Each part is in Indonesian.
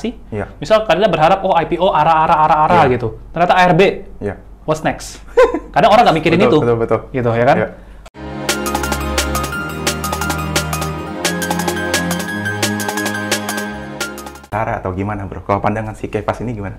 Iya. Misal kalian berharap IPO ARA Iya. gitu. Ternyata ARB. Iya. What's next? Kadang orang nggak mikirin itu. Betul. Gitu ya kan? Iya. Cara atau gimana bro? Kalau pandangan si Kepas ini gimana?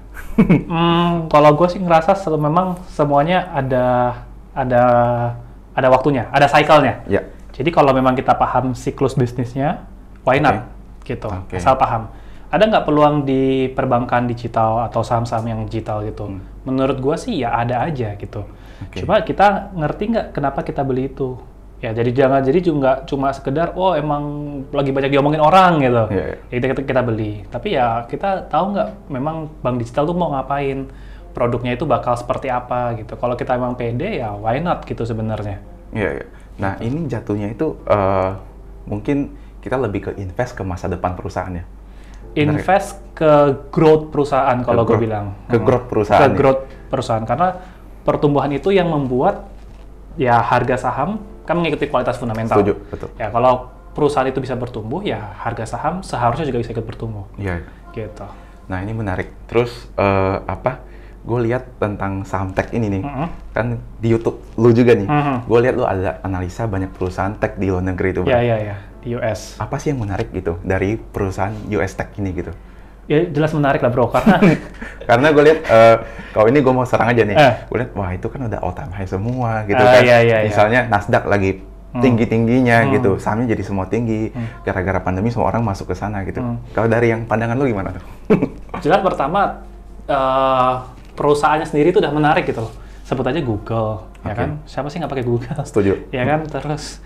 Kalau gue sih ngerasa memang semuanya ada waktunya, ada cycle-nya. Ya. Jadi kalau memang kita paham siklus bisnisnya, why not? Gitu, asal paham. Ada nggak peluang di perbankan digital atau saham-saham yang digital gitu? Menurut gue sih ya ada aja gitu. Cuma kita ngerti nggak kenapa kita beli itu? Ya jadi juga cuma sekedar emang lagi banyak diomongin orang gitu. Ya kita beli. Tapi ya kita tahu nggak memang bank digital tuh mau ngapain? Produknya itu bakal seperti apa gitu. Kalau kita emang pede ya why not gitu sebenarnya. Iya. Nah ini jatuhnya itu mungkin kita lebih ke invest ke masa depan perusahaannya. Invest ke growth perusahaan kalau gue bilang. Ke growth perusahaan. Ke growth perusahaan karena pertumbuhan itu yang membuat ya harga saham kan mengikuti kualitas fundamental. Setuju, betul. Ya kalau perusahaan itu bisa bertumbuh ya harga saham seharusnya juga bisa ikut bertumbuh. Iya. Gitu. Nah ini menarik. Terus gue lihat tentang saham tech ini nih, kan di YouTube lu juga nih. Gue lihat lu ada analisa banyak perusahaan tech di luar negeri itu. Iya. Di US. Apa sih yang menarik gitu dari perusahaan US tech ini gitu? Ya jelas menarik lah bro, karena karena gue lihat kalau ini gue mau serang aja nih, gue lihat wah itu kan udah all time high semua gitu kan. Misalnya Nasdaq lagi tinggi-tingginya gitu, sahamnya jadi semua tinggi gara-gara pandemi semua orang masuk ke sana gitu. Kalau dari yang pandangan lu gimana tuh? Jelas pertama perusahaannya sendiri itu udah menarik gitu loh. Sebut aja Google, ya kan? Siapa sih nggak pakai Google? Setuju. Ya kan? Terus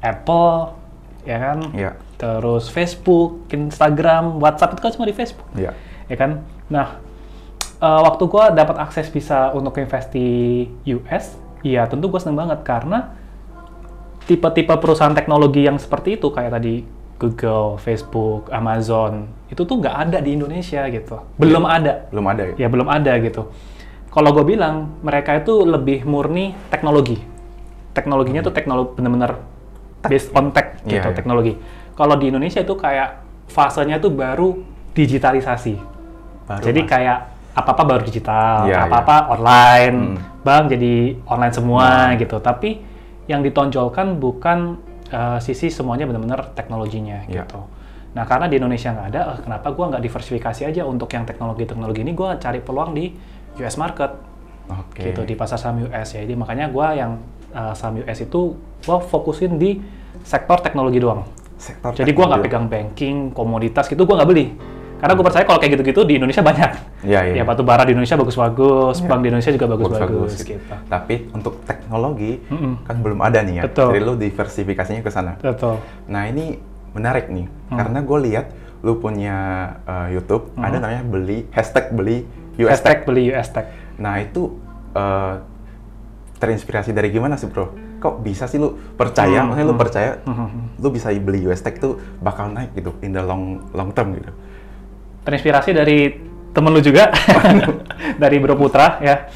Apple, ya kan? Iya. Terus Facebook, Instagram, WhatsApp itu kan semua di Facebook. Iya. Ya kan? Nah, waktu gue dapat akses bisa untuk invest di US, ya tentu gue seneng banget karena tipe-tipe perusahaan teknologi yang seperti itu kayak tadi Google, Facebook, Amazon itu tuh nggak ada di Indonesia gitu. Belum ada. Belum ada ya? Ya belum ada gitu. Kalau gue bilang mereka itu lebih murni teknologi. Teknologinya tuh teknologi bener-bener based on tech gitu, teknologi. Kalau di Indonesia itu kayak fasenya tuh baru digitalisasi. Jadi kayak apa-apa baru digital, apa-apa online, bank jadi online semua gitu. Tapi yang ditonjolkan bukan sisi semuanya benar-benar teknologinya gitu. Nah karena di Indonesia nggak ada, kenapa gue nggak diversifikasi aja untuk yang teknologi-teknologi ini? Gue cari peluang di US market, gitu di pasar saham US ya. Jadi makanya gue yang saham US itu gue fokusin di sektor teknologi doang. Jadi gue nggak pegang banking, komoditas gitu, gue nggak beli. Karena gue percaya kalau kayak gitu-gitu di Indonesia banyak. Ya batu bara di Indonesia bagus-bagus, bank di Indonesia juga bagus-bagus. Gitu. Tapi untuk teknologi kan belum ada nih ya. Betul. Jadi lu diversifikasinya ke sana. Betul. Nah ini menarik nih, karena gue lihat lu punya YouTube ada namanya beli US Tech. Beli US Tech. Nah itu terinspirasi dari gimana sih bro? Kok bisa sih lu percaya, maksudnya lu percaya lu bisa beli US Tech tuh bakal naik gitu in the long term gitu? Terinspirasi dari temen lu juga, dari Bro Putra ya.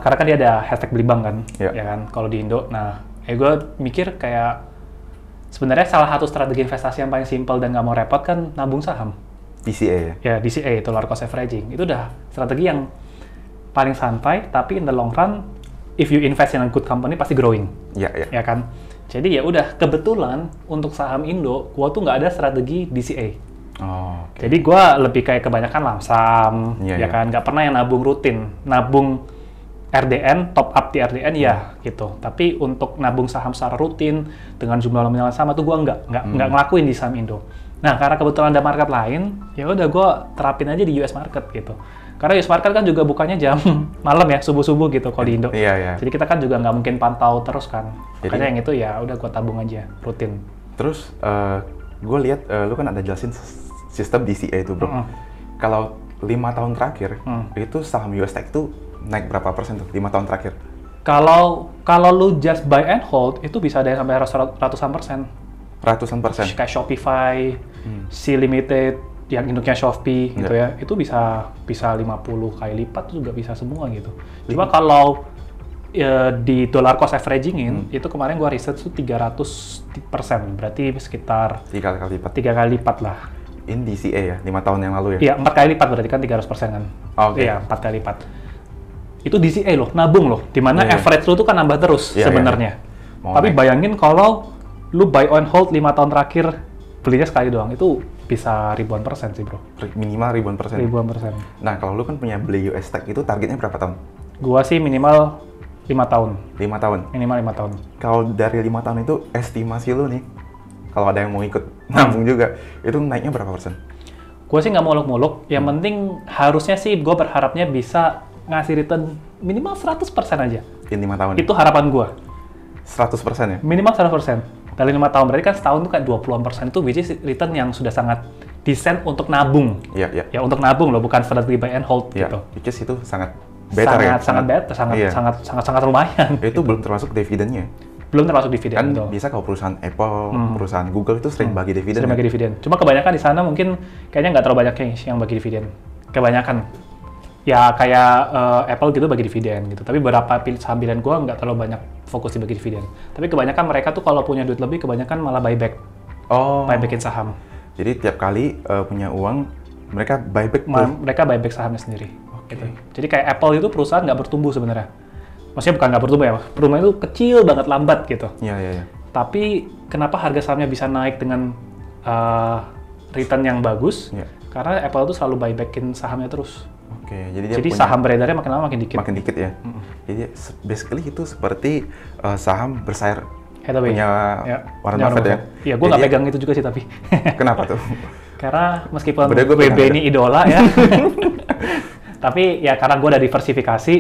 Karena kan dia ada hashtag beli bank kan, ya kan kalau di Indo. Nah, gue mikir kayak sebenarnya salah satu strategi investasi yang paling simpel dan nggak mau repot kan nabung saham. DCA ya? Ya, DCA itu lower cost averaging. Itu udah strategi yang paling santai, tapi in the long run, if you invest in a good company pasti growing. Ya kan. Jadi ya udah kebetulan untuk saham Indo, gua tuh nggak ada strategi DCA. Jadi gue lebih kayak kebanyakan lamsam, kan, nggak pernah yang nabung rutin, nabung RDN, top up di RDN gitu. Tapi untuk nabung saham secara rutin dengan jumlah nominal yang sama tuh gue nggak ngelakuin di saham Indo. Nah karena kebetulan ada market lain, ya udah gue terapin aja di US market gitu. Karena US market kan juga bukannya jam malam ya, subuh gitu kalau di Indo. Jadi kita kan juga nggak mungkin pantau terus kan. Makanya yang itu ya udah gue tabung aja rutin. Terus gue lihat lu kan ada jelasin sistem DCA itu bro. Kalau 5 tahun terakhir itu saham US Tech itu naik berapa persen tuh 5 tahun terakhir? Kalau lu just buy and hold itu bisa ada yang sampai ratusan persen. Ratusan persen? Kayak Shopify, C Limited, yang induknya Shopee gitu ya, itu bisa 50 kali lipat juga bisa semua gitu. Cuma kalau di dollar cost averaging itu kemarin gua riset tuh 300%, berarti sekitar 3 kali lipat lah. Ini DCA ya, 5 tahun yang lalu ya? Iya, 4 kali lipat berarti kan 300% kan? Oke. Iya, 4 kali lipat. Itu DCA loh, nabung loh. Dimana average lu tuh kan nambah terus sebenarnya. Tapi bayangin kalau lu buy on hold 5 tahun terakhir, belinya sekali doang, itu bisa ribuan persen sih bro. Minimal ribuan persen? Ribuan persen. Nah, kalau lu kan punya beli US Tech itu targetnya berapa tahun? Gua sih minimal 5 tahun. 5 tahun? Minimal 5 tahun. Kalau dari 5 tahun itu, estimasi lu nih, kalau ada yang mau ikut nabung juga, itu naiknya berapa persen? Gue sih nggak muluk-muluk, yang penting harusnya sih gue berharapnya bisa ngasih return minimal 100% aja. In 5 tahun? Itu harapan gue. 100% ya? Minimal 100%. Dari 5 tahun, berarti kan setahun tuh kayak 20% itu which is return yang sudah sangat decent untuk nabung. Iya, iya. Ya untuk nabung loh, bukan strategi buy and hold gitu. Which is itu sangat better ya? Sangat better, sangat lumayan. Itu belum termasuk dividennya? Belum termasuk dividen. Kan biasa kalau perusahaan Apple, perusahaan Google itu sering bagi dividen. Sering bagi dividen. Cuma kebanyakan di sana mungkin kayaknya nggak terlalu banyak yang bagi dividen. Kebanyakan. Ya kayak Apple gitu bagi dividen gitu. Tapi beberapa saham pilihan gue nggak terlalu banyak fokus di bagi dividen. Tapi kebanyakan mereka tuh kalau punya duit lebih, kebanyakan malah buyback. Buybackin saham. Jadi tiap kali punya uang, mereka buyback mereka buyback sahamnya sendiri. Gitu. Jadi kayak Apple itu perusahaan nggak bertumbuh sebenarnya. Maksudnya bukan nggak bertumbuh ya, pertumbuhan itu kecil banget, lambat gitu. Iya. Tapi kenapa harga sahamnya bisa naik dengan return yang bagus? Yeah. Karena Apple itu selalu buybackin sahamnya terus. Jadi saham beredarnya makin lama makin dikit. Makin dikit ya. Jadi basically itu seperti saham bersair Hathaway. Punya Warren Buffett ya. Iya, gue nggak pegang itu juga sih tapi. Kenapa tuh? Karena meskipun WB ini idola ya. Tapi ya karena gue udah diversifikasi.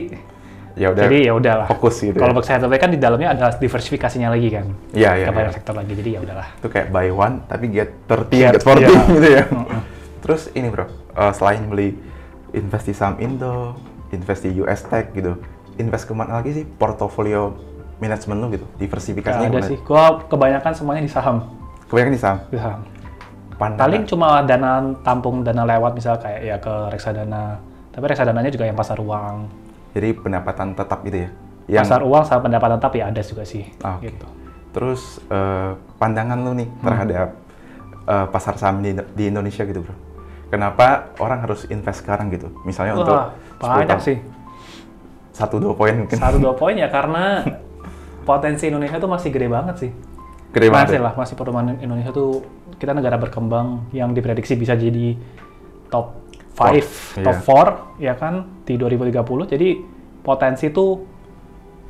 Ya udah. Jadi ya udahlah. Fokus gitu. Kalau Berkshire Hathaway kan di dalamnya ada diversifikasinya lagi kan. Iya. Ke banyak sektor lagi. Jadi ya udahlah. Itu kayak buy one tapi get 30, get 40 gitu ya. Terus ini bro, selain beli invest di saham Indo, invest di US Tech gitu, invest kemana lagi sih portofolio manajemen lu gitu? Diversifikasinya gimana? Ada sih. Gua kebanyakan semuanya di saham. Kebanyakan di saham? Di saham. Paling cuma dana tampung, dana lewat misal kayak ya ke reksadana. Tapi reksadananya juga yang pasar uang. Jadi pendapatan tetap gitu ya? Pasar uang sama pendapatan tetap ya ada juga sih. Gitu. Terus pandangan lu nih terhadap pasar saham di Indonesia gitu bro? Kenapa orang harus invest sekarang gitu? Misalnya untuk banyak sih. 1-2 poin mungkin. 1-2 poin ya karena potensi Indonesia tuh masih gede banget sih. Gede banget ya? Masih pertumbuhan Indonesia tuh, kita negara berkembang yang diprediksi bisa jadi top 5, top 4 ya kan di 2030. Jadi potensi tuh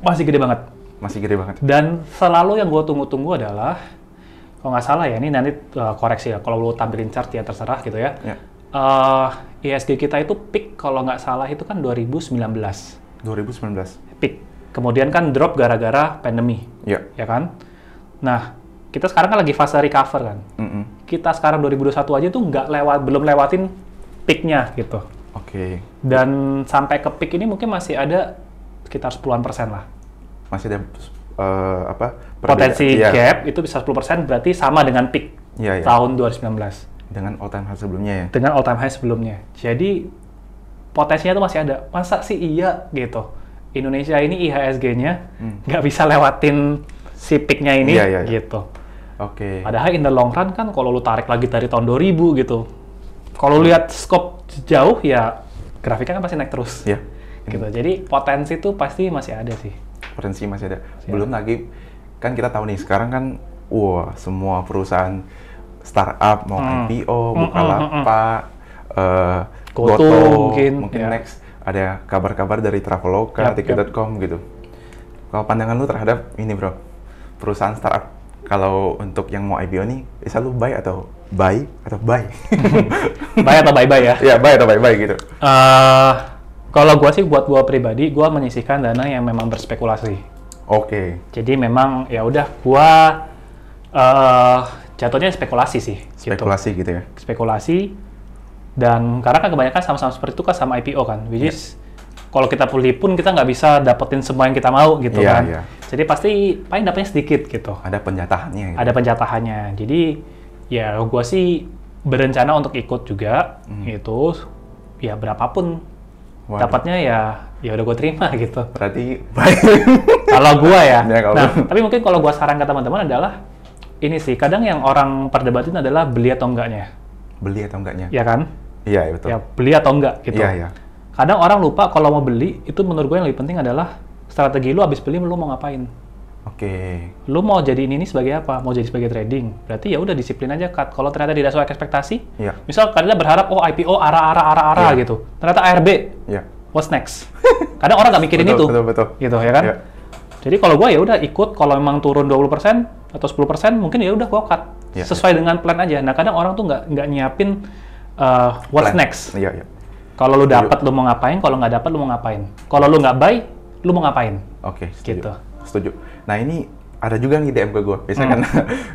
masih gede banget. Masih gede banget. Dan selalu yang gue tunggu-tunggu adalah, kalau nggak salah ya, ini nanti koreksi ya, kalau lu tampilin chart ya terserah gitu ya. ISG kita itu peak kalau nggak salah itu kan 2019. 2019? Peak. Kemudian kan drop gara-gara pandemi. Ya kan? Nah, kita sekarang kan lagi fase recover kan. Kita sekarang 2021 aja tuh belum lewatin peak-nya gitu. Dan sampai ke peak ini mungkin masih ada sekitar 10% lah. Masih ada potensi gap itu bisa 10%, berarti sama dengan peak tahun 2019. Dengan all time high sebelumnya ya? Dengan all time high sebelumnya. Jadi potensinya tuh masih ada. Masa sih iya gitu? Indonesia ini IHSG-nya nggak bisa lewatin si peak-nya ini gitu. Padahal in the long run kan kalau lu tarik lagi dari tahun 2000 gitu, kalau lihat scope jauh ya grafiknya kan pasti naik terus. Gitu. Jadi potensi tuh pasti masih ada sih. Potensi masih ada. Belum lagi kan kita tahu nih sekarang kan semua perusahaan startup mau IPO, Bukalapak, Goto, mungkin next ada kabar-kabar dari Traveloka, Tiket.com gitu. Kalau pandangan lu terhadap ini bro, perusahaan startup, kalau untuk yang mau IPO nih, bisa lu buy atau buy? Buy atau buy ya? Iya, buy atau buy gitu. Kalau gue sih buat gue pribadi, gue menyisihkan dana yang memang berspekulasi. Jadi memang ya udah gue jatuhnya spekulasi sih. Spekulasi gitu ya? Spekulasi. Dan karena kan kebanyakan sama-sama seperti itu kan sama IPO kan. Which is kalau kita beli pun kita nggak bisa dapetin semua yang kita mau gitu kan. Jadi pasti paling dapetnya sedikit gitu. Ada penjatahannya gitu. Ada penjatahannya. Jadi ya gue sih berencana untuk ikut juga. Itu ya berapapun dapatnya ya udah gue terima gitu. Berarti baik. Kalau gue ya. Nah, tapi mungkin kalau gue saran ke teman-teman adalah ini sih, kadang yang orang perdebatin adalah beli atau enggaknya. beli atau enggaknya. Ya kan? Iya, betul. Ya, beli atau enggak gitu. Iya, iya. Kadang orang lupa kalau mau beli, itu menurut gue yang lebih penting adalah strategi lu abis beli lu mau ngapain. Oke. Lu mau jadiin ini sebagai apa? Mau jadi sebagai trading. Berarti ya udah disiplin aja, Cut. Kalau ternyata tidak sesuai ekspektasi, misal kalian berharap IPO arah gitu. Ternyata ARB. Iya. What's next? Kadang orang nggak mikirin itu. Betul. Gitu ya kan? Jadi kalau gue ya udah ikut, kalau memang turun 20% atau 10%, mungkin ya udah gue cut. Sesuai dengan plan aja. Nah, kadang orang tuh nggak nyiapin what's next. Iya. Kalau lu dapat lu mau ngapain, kalau nggak dapat lu mau ngapain. Kalau lu nggak buy, lu mau ngapain. Oke, gitu. Setuju. Nah, ini ada juga nih DM ke gue. Biasanya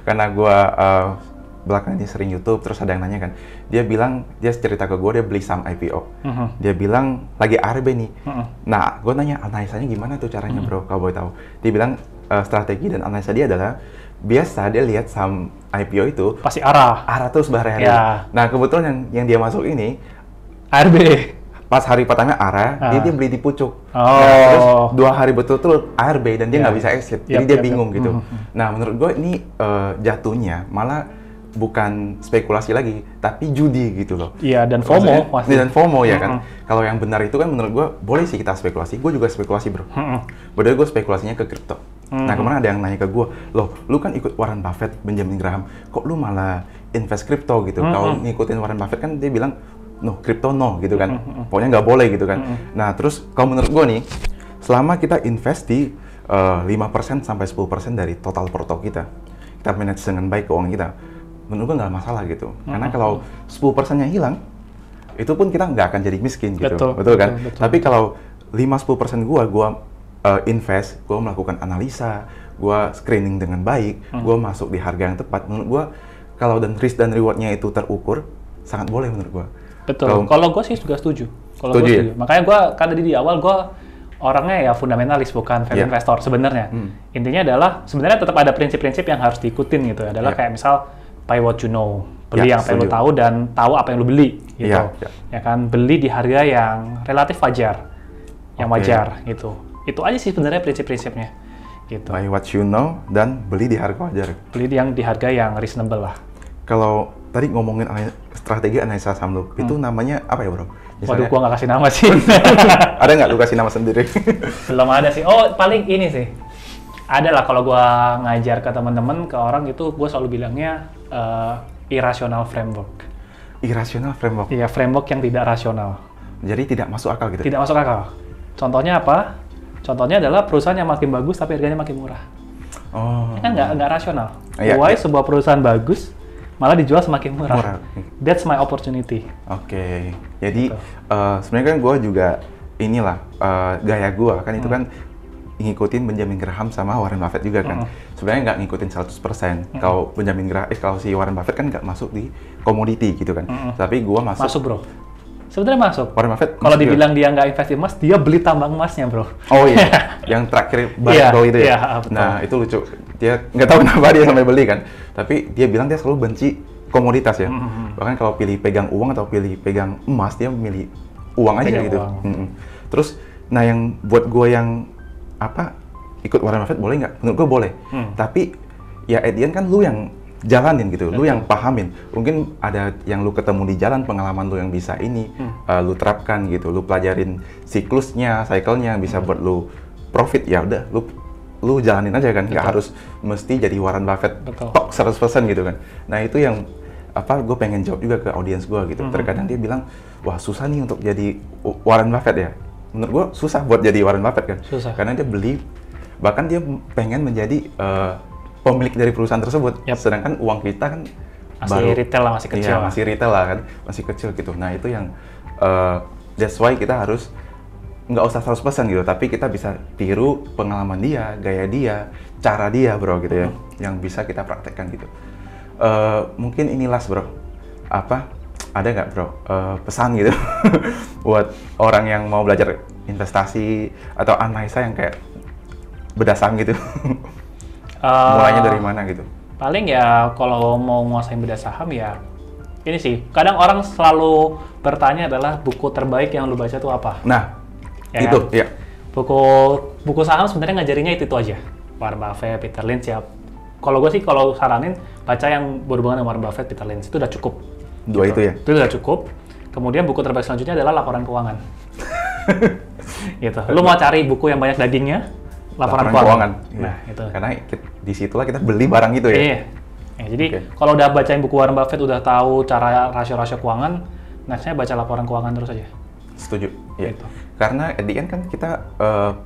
karena gue belakangan ini sering YouTube, terus ada yang nanya kan. Dia cerita ke gue, dia beli saham IPO. Dia bilang, lagi ARB nih. Nah, gue nanya, analisanya gimana tuh caranya bro, kalau boleh tahu. Dia bilang, strategi dan analisa dia adalah, biasa dia lihat saham IPO itu pasti arah terus berhari-hari. Nah, kebetulan yang dia masuk ini ARB. Pas hari pertama arah, dia beli di pucuk. Nah, terus 2 hari betul-betul ARB dan dia nggak bisa exit. Jadi dia bingung gitu. Nah, menurut gue ini jatuhnya malah bukan spekulasi lagi, tapi judi gitu loh. Iya, dan FOMO pasti. Dan FOMO ya kan. Kalau yang benar itu kan menurut gue boleh sih kita spekulasi. Gue juga spekulasi bro. Padahal gue spekulasinya ke kripto. Nah, kemarin ada yang nanya ke gue, loh, lu kan ikut Warren Buffett, Benjamin Graham, kok lu malah invest kripto gitu? Kalau ngikutin Warren Buffett kan dia bilang, no, kripto no gitu kan. Pokoknya nggak boleh gitu kan. Nah, terus kalau menurut gue nih, selama kita invest di 5% sampai 10% dari total portfolio kita manage dengan baik keuangan kita, menurut gue nggak masalah gitu. Karena kalau 10%-nya hilang, itu pun kita nggak akan jadi miskin gitu. Betul kan? Betul. Tapi kalau 5-10% gue invest, gue melakukan analisa, gue screening dengan baik, gue masuk di harga yang tepat, menurut gue kalau dan risk dan reward-nya itu terukur, sangat boleh menurut gue. Betul. Kalau gue sih juga setuju. Setuju. Makanya gue kan tadi di awal gue orangnya ya fundamentalis bukan value investor sebenarnya. Intinya adalah sebenarnya tetap ada prinsip-prinsip yang harus diikutin gitu. Adalah kayak misal buy what you know, beli yang lu tahu dan tahu apa yang lu beli gitu. Ya kan, beli di harga yang relatif wajar, yang wajar gitu. Itu aja sih sebenarnya prinsip-prinsipnya. Gitu. Buy what you know dan beli di harga wajar. Beli di harga yang reasonable lah. Kalau tadi ngomongin strategi analisa saham lu, itu namanya apa ya bro? Misalnya, waduh, gua nggak kasih nama sih. Ada nggak lu kasih nama sendiri? Belum ada sih. Oh, paling ini sih. Ada lah kalau gua ngajar ke teman-teman, ke orang itu gua selalu bilangnya irrational framework. Irrational framework? Iya, framework yang tidak rasional. Jadi tidak masuk akal gitu? Tidak masuk akal. Contohnya apa? Contohnya adalah perusahaan yang makin bagus tapi harganya makin murah. Oh. Kan nggak rasional. Why sebuah perusahaan bagus malah dijual semakin murah. That's my opportunity. Oke. Jadi sebenarnya kan gue juga inilah gaya gue kan itu kan ngikutin Benjamin Graham sama Warren Buffett juga kan. Sebenarnya nggak ngikutin 100%. Kalau Benjamin Graham, kalau si Warren Buffett kan nggak masuk di komoditi gitu kan. Tapi gue masuk. Masuk bro. Sebenarnya masuk. Warren Buffett. Kalau dibilang dia nggak invest emas, dia beli tambang emasnya bro. Oh iya. Yang terakhir baru itu ya. Betul. Nah itu lucu. Dia nggak tahu kenapa dia sampai beli kan. Tapi dia bilang dia selalu benci komoditas ya. Bahkan kalau pilih pegang uang atau pilih pegang emas, dia memilih uang aja gitu. Terus, nah yang buat gue yang ikut Warren Buffett boleh nggak? Menurut gue boleh. Tapi ya at the end kan lu yang jalanin gitu, lu yang pahamin. Mungkin ada yang lu ketemu di jalan, pengalaman lu yang bisa ini, lu terapkan gitu, lu pelajarin siklusnya, cycle-nya, bisa buat lu profit, ya udah, lu jalanin aja kan, nggak harus mesti jadi Warren Buffett tok 100% gitu kan. Nah itu yang gue pengen jawab juga ke audiens gue gitu. Terkadang dia bilang, wah susah nih untuk jadi Warren Buffett ya. Menurut gue susah buat jadi Warren Buffett kan, karena dia beli, bahkan dia pengen menjadi pemilik dari perusahaan tersebut, sedangkan uang kita kan masih retail lah, masih kecil. Iya, masih retail lah kan, masih kecil gitu. Nah itu yang that's why kita harus nggak usah 100% gitu, tapi kita bisa tiru pengalaman dia, gaya dia, cara dia bro gitu ya, yang bisa kita praktekkan gitu. Mungkin ini last bro, ada nggak bro pesan gitu buat orang yang mau belajar investasi atau analisa yang kayak berdasar gitu? Mulainya dari mana gitu? Paling ya kalau mau nguasain beda saham ya ini sih, kadang orang selalu bertanya adalah buku terbaik yang lu baca itu apa? Nah, ya itu kan? ya. Buku saham sebenarnya ngajarinnya itu aja. Warren Buffett, Peter Lynch ya. Kalau gue sih kalau saranin baca yang berhubungan dengan Warren Buffett, Peter Lynch itu udah cukup. Dua gitu. itu ya? Itu udah cukup. Kemudian buku terbaik selanjutnya adalah laporan keuangan. Gitu. Lu mau cari buku yang banyak dagingnya? Laporan keuangan. Nah, itu. Karena disitulah kita beli barang itu ya? Iya. Ya, jadi kalau udah bacain buku Warren Buffett, udah tahu cara rasio-rasio keuangan, nextnya baca laporan keuangan terus aja. Setuju. Ya. Gitu. Karena at the end kan kita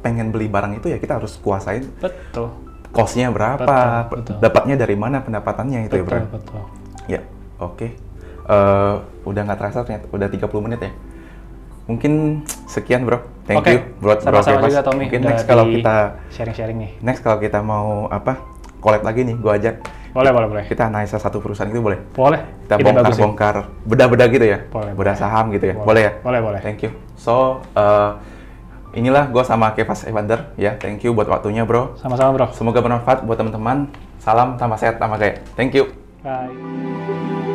pengen beli barang itu ya kita harus kuasain. Betul. Cost-nya berapa, betul. Dapatnya dari mana pendapatannya itu betul, ya, Bro? Betul. Ya, oke. Udah nggak terasa ternyata, udah 30 menit ya. Mungkin sekian, Bro. Thank you buat Bro Sama-sama juga, Tommy. Mungkin next kalau kita sharing-sharing nih. Next kalau kita mau collab lagi nih, gua ajak. Boleh. Kita analisa satu perusahaan itu boleh? Boleh. Kita bongkar bedah-bedah gitu ya? Bedah saham gitu ya? Boleh ya? Boleh. Thank you. So, inilah gue sama Kevas Evander ya. Thank you buat waktunya, Bro. Sama-sama, Bro. Semoga bermanfaat buat teman-teman. Salam tambah sehat, tambah kaya. Thank you. Bye.